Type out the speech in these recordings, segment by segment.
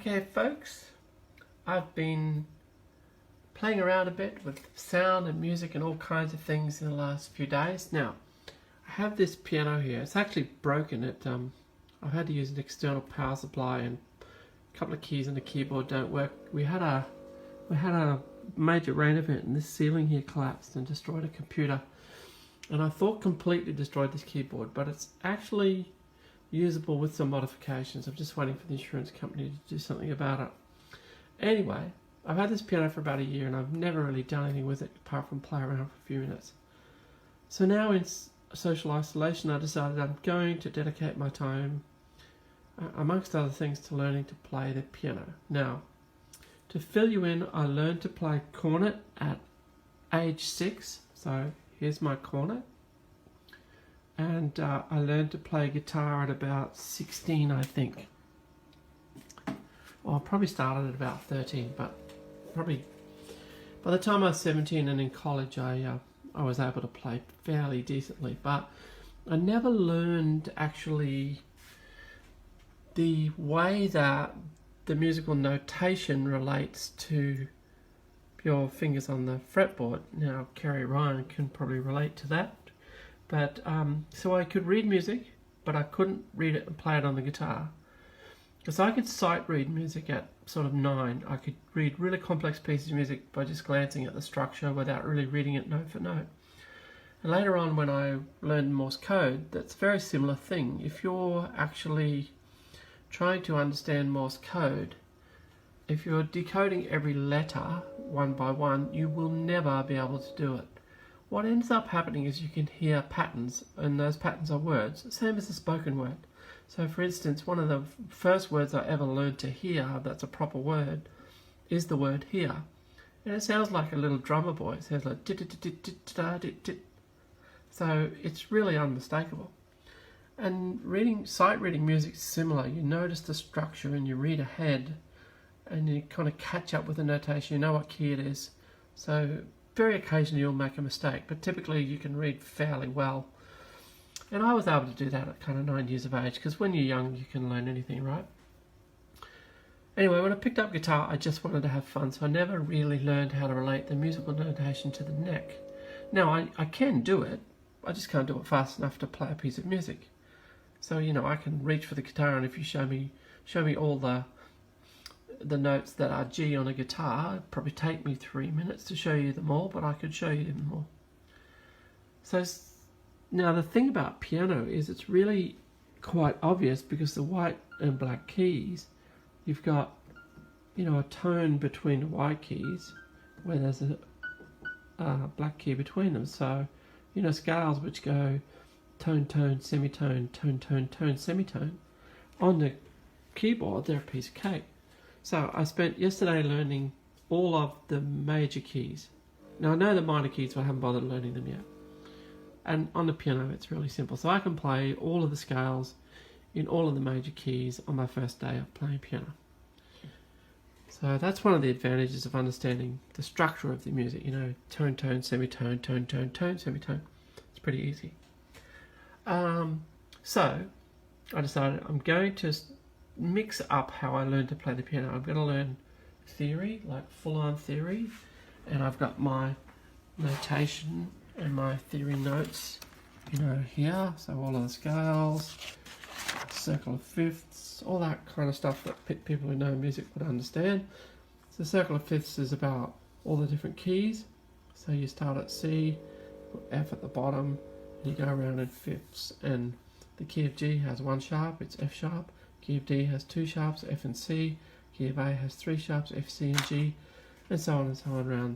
Okay folks, I've been playing around a bit with sound and music and all kinds of things in the last few days. Now, I have this piano here. It's actually broken. I've had to use an external power supply and a couple of keys on the keyboard don't work. We had a major rain event and this ceiling here collapsed and destroyed a computer. And I thought completely destroyed this keyboard, but it's actually usable with some modifications. I'm just waiting for the insurance company to do something about it. Anyway, I've had this piano for about a year and I've never really done anything with it apart from play around for a few minutes. So now in social isolation, I decided I'm going to dedicate my time, amongst other things, to learning to play the piano. Now, to fill you in, I learned to play cornet at age 6. So here's my cornet. And I learned to play guitar at about 16, I think. Well, I probably started at about 13, but probably by the time I was 17 and in college, I was able to play fairly decently. But I never learned actually the way that the musical notation relates to your fingers on the fretboard. Now, Kerry Ryan can probably relate to that. But so I could read music, but I couldn't read it and play it on the guitar. Because I could sight read music at sort of 9. I could read really complex pieces of music by just glancing at the structure without really reading it note for note. And later on, when I learned Morse code, that's a very similar thing. If you're actually trying to understand Morse code, if you're decoding every letter one by one, you will never be able to do it. What ends up happening is you can hear patterns, and those patterns are words, same as a spoken word. So for instance, one of the first words I ever learned to hear that's a proper word is the word here. And it sounds like a little drummer boy. It sounds like dit-dit-dit-dit-dit-dit. So it's really unmistakable. And sight reading music is similar. You notice the structure and you read ahead and you kind of catch up with the notation. You know what key it is. So very occasionally you'll make a mistake, but typically you can read fairly well. And I was able to do that at kind of 9 years of age, because when you're young you can learn anything, right? Anyway, when I picked up guitar, I just wanted to have fun, so I never really learned how to relate the musical notation to the neck. Now, I can do it, I just can't do it fast enough to play a piece of music. So, you know, I can reach for the guitar, and if you show me all the notes that are G on a guitar, it'd probably take me 3 minutes to show you them all, but I could show you them all. So now the thing about piano is it's really quite obvious, because the white and black keys, you've got, you know, a tone between the white keys where there's a black key between them. So, you know, scales which go tone, tone, semitone, tone, tone, tone, semitone. On the keyboard, they're a piece of cake. So I spent yesterday learning all of the major keys. Now I know the minor keys, but I haven't bothered learning them yet. And on the piano it's really simple. So I can play all of the scales in all of the major keys on my first day of playing piano. So that's one of the advantages of understanding the structure of the music. You know, tone, tone, semitone, tone, tone, tone, semitone. It's pretty easy. So I decided I'm going to mix up how I learn to play the piano. I'm going to learn theory, like full-on theory, and I've got my notation and my theory notes, you know, here. So all of the scales, circle of fifths, all that kind of stuff that people who know music would understand. So circle of fifths is about all the different keys. So you start at C, put F at the bottom, and you go around in fifths. And the key of G has 1 sharp, it's F sharp. Key of D has 2 sharps, F and C. Key of A has 3 sharps, F, C and G, and so on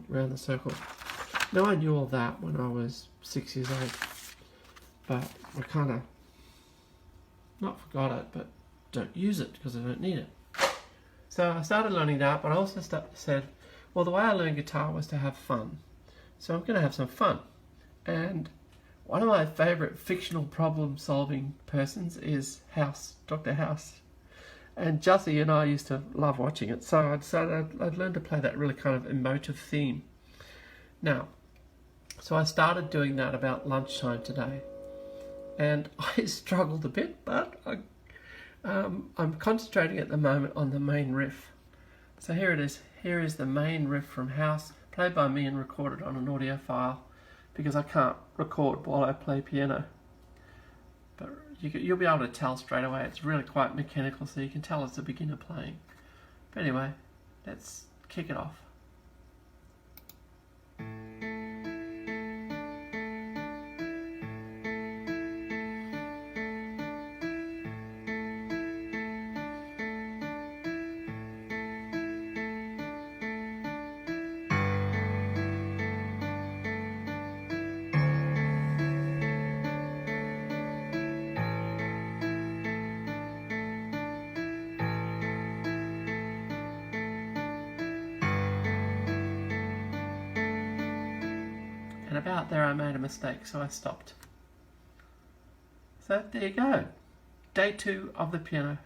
around the circle. Now I knew all that when I was 6 years old, but I kind of not forgot it, but don't use it because I don't need it. So I started learning that, but I also said, well, the way I learned guitar was to have fun. So I'm going to have some fun. And one of my favourite fictional problem-solving persons is House, Dr. House. And Jussie and I used to love watching it, so I decided I'd learn to play that really kind of emotive theme. Now, so I started doing that about lunchtime today. And I struggled a bit, but I'm concentrating at the moment on the main riff. So here it is. Here is the main riff from House, played by me and recorded on an audio file, because I can't record while I play piano. But you'll be able to tell straight away. It's really quite mechanical, so you can tell it's a beginner playing. But anyway, let's kick it off. And about there I made a mistake, so I stopped. So there you go. Day 2 of the piano.